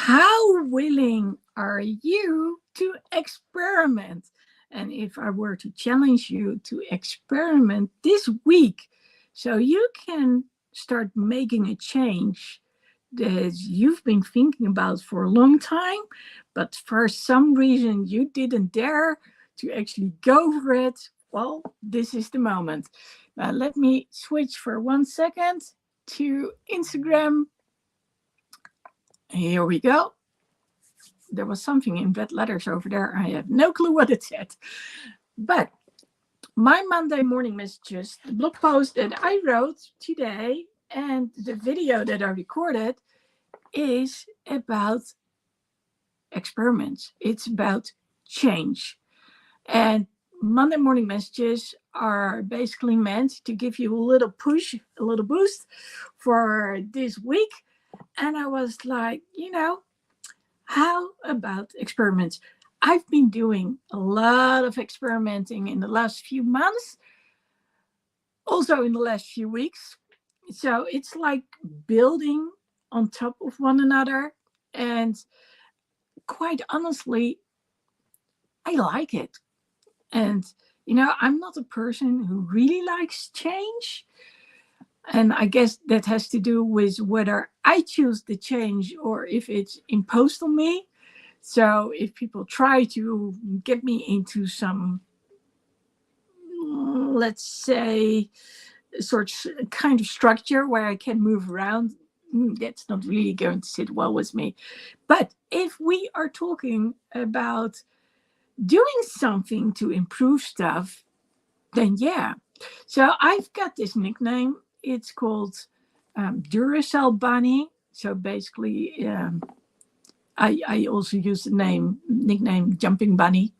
How willing are you to experiment? And if I were to challenge you to experiment this week, so you can start making a change that you've been thinking about for a long time, but for some reason you didn't dare to actually go for it, well, this is the moment. Now, let me switch for 1 second to Instagram. Here we go. There was something in red letters over there. I have no clue what it said. But my Monday morning messages, the blog post that I wrote today, and the video that I recorded is about experiments. It's about change. And Monday morning messages are basically meant to give you a little push, a little boost for this week. And I was like, how about experiments? I've been doing a lot of experimenting in the last few months, also in the last few weeks. So it's like building on top of one another. And quite honestly, I like it. And, I'm not a person who really likes change. And I guess that has to do with whether I choose the change or if it's imposed on me. So if people try to get me into some, let's say, sort of kind of structure where I can move around, that's not really going to sit well with me. But if we are talking about doing something to improve stuff, then yeah. So I've got this nickname. It's called Duracell Bunny. So basically, I also use the nickname Jumping Bunny.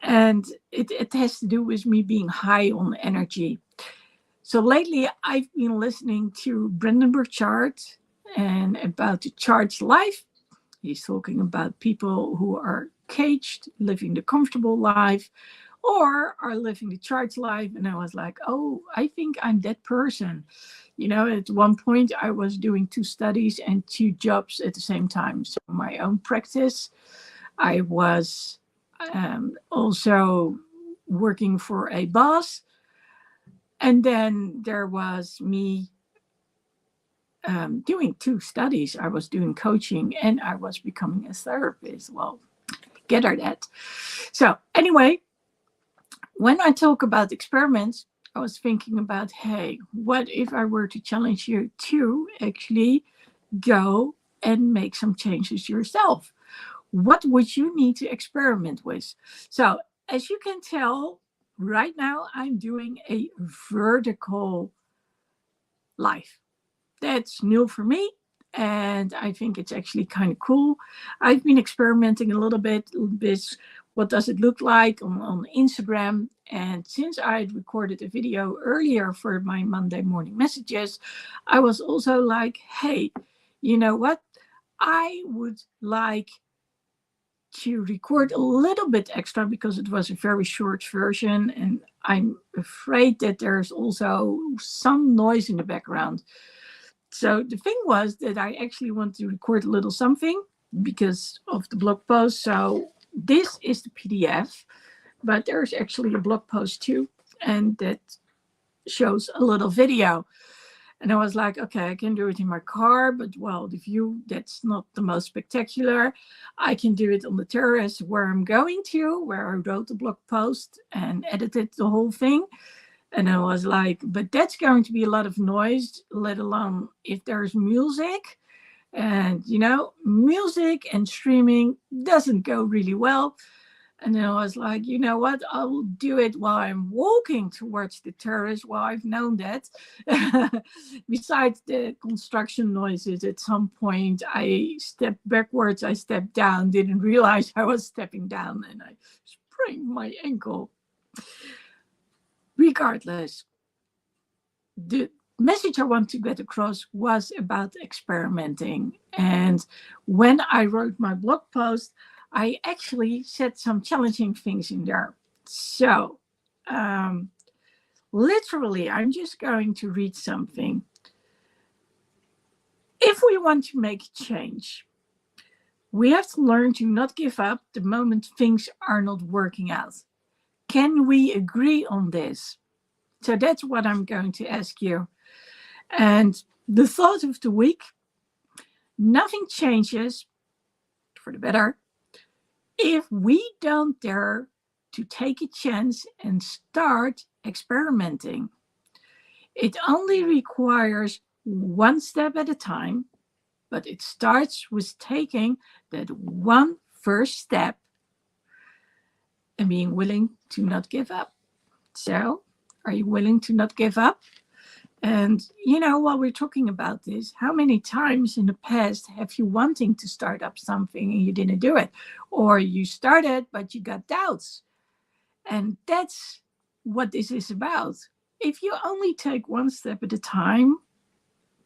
And it has to do with me being high on energy. So lately, I've been listening to Brendan Burchard and about the charged life. He's talking about people who are caged, living the comfortable life, or are living the charged life. And I was like, oh, I think I'm that person. At one point, I was doing 2 studies and 2 jobs at the same time. So my own practice, I was also working for a boss. And then there was me doing 2 studies. I was doing coaching and I was becoming a therapist. Well, get her that. So anyway, when I talk about experiments, I was thinking about, hey, what if I were to challenge you to actually go and make some changes yourself? What would you need to experiment with? So as you can tell, right now I'm doing a vertical life. That's new for me. And I think it's actually kind of cool. I've been experimenting a little bit with what does it look like on Instagram. And since I had recorded a video earlier for my Monday morning messages, I was also like, hey, you know what? I would like to record a little bit extra because it was a very short version. And I'm afraid that there's also some noise in the background. So the thing was that I actually want to record a little something because of the blog post. So this is the PDF, but there's actually a blog post too, and that shows a little video. And I was like, okay, I can do it in my car, but well, the view, that's not the most spectacular. I can do it on the terrace where I'm going to, where I wrote the blog post and edited the whole thing. And I was like, but that's going to be a lot of noise, let alone if there's music. And, music and streaming doesn't go really well. And then I was like, you know what? I'll do it while I'm walking towards the terrace. Well, I've known that. Besides the construction noises, at some point I stepped backwards, I stepped down, didn't realize I was stepping down, and I sprained my ankle. Regardless, the message I want to get across was about experimenting. And when I wrote my blog post, I actually said some challenging things in there. So, literally, I'm just going to read something. If we want to make change, We have to learn to not give up the moment things are not working out. Can we agree on this? So that's what I'm going to ask you. And the thought of the week, nothing changes for the better if we don't dare to take a chance and start experimenting. It only requires one step at a time, but it starts with taking that one first step and being willing to not give up. So, are you willing to not give up? And while we're talking about this, how many times in the past have you wanting to start up something and you didn't do it? Or you started, but you got doubts. And that's what this is about. If you only take one step at a time,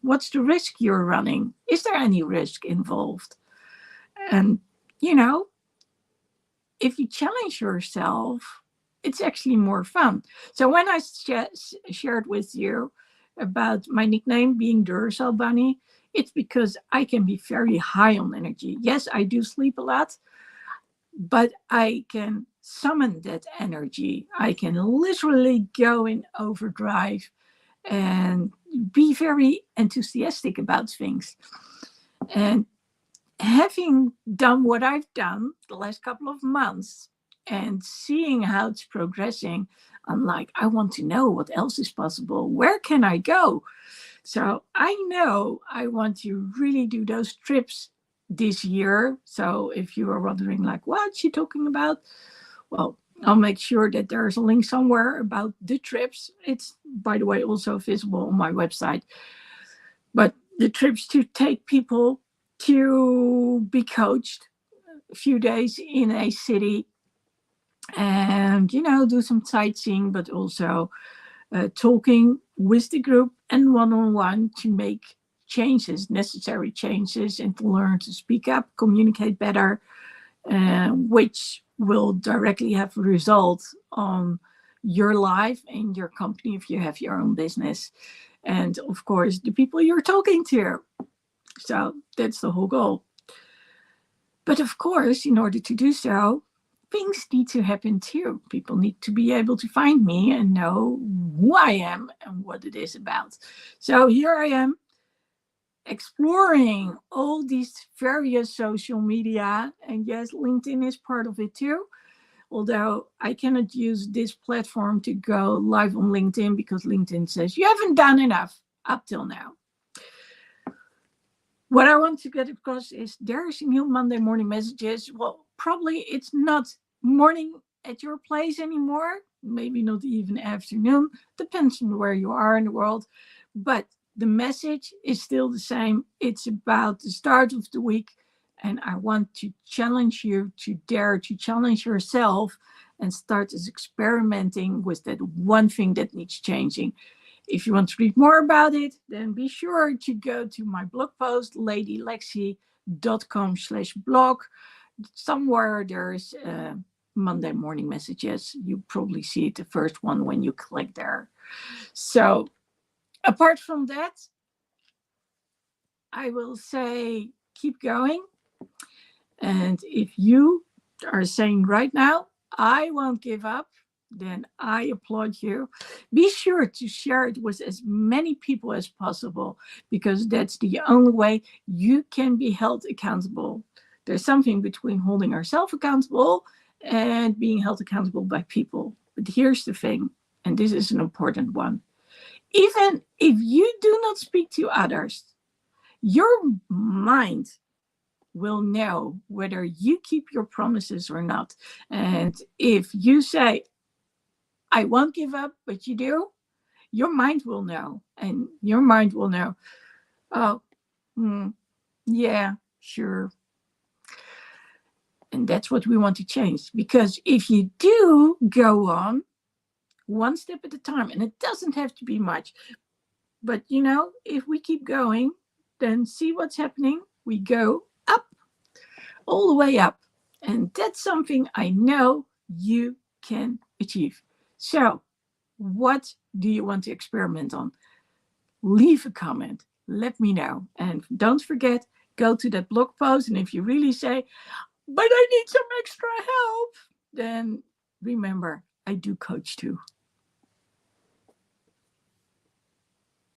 what's the risk you're running? Is there any risk involved? And, you know, if you challenge yourself, it's actually more fun. So when I shared with you about my nickname being Duracell Bunny, it's because I can be very high on energy. Yes, I do sleep a lot, but I can summon that energy. I can literally go in overdrive and be very enthusiastic about things. And having done what I've done the last couple of months and seeing how it's progressing, I'm like, I want to know what else is possible. Where can I go? So I know I want to really do those trips this year. So if you are wondering, like, what's she talking about? Well, I'll make sure that there's a link somewhere about the trips. It's, by the way, also visible on my website. But the trips to take people to be coached a few days in a city and, do some sightseeing, but also talking with the group and one-on-one to make changes, necessary changes, and to learn to speak up, communicate better, which will directly have a result on your life and your company if you have your own business. And of course, the people you're talking to. So that's the whole goal. But of course, in order to do so, things need to happen too. People need to be able to find me and know who I am and what it is about. So here I am exploring all these various social media. And yes, LinkedIn is part of it too. Although I cannot use this platform to go live on LinkedIn because LinkedIn says you haven't done enough up till now. What I want to get across is there's new Monday morning messages. Well, probably it's not morning at your place anymore. Maybe not even afternoon. Depends on where you are in the world. But the message is still the same. It's about the start of the week. And I want to challenge you to dare to challenge yourself and start experimenting with that one thing that needs changing. If you want to read more about it, then be sure to go to my blog post, ladylexi.com/blog. Somewhere there's Monday morning messages. You probably see it the first one when you click there. So apart from that, I will say keep going. And if you are saying right now, I won't give up, then I applaud you. Be sure to share it with as many people as possible, because that's the only way you can be held accountable. There's something between holding ourselves accountable and being held accountable by people. But here's the thing, and this is an important one. Even if you do not speak to others, your mind will know whether you keep your promises or not. And if you say, I won't give up, but you do, your mind will know. And your mind will know, oh, yeah, sure. And that's what we want to change. Because if you do go on one step at a time, and it doesn't have to be much, but if we keep going, then see what's happening. We go up, all the way up. And that's something I know you can achieve. So, what do you want to experiment on? Leave a comment. Let me know. And don't forget, go to that blog post, and if you really say, but I need some extra help, then remember, I do coach too.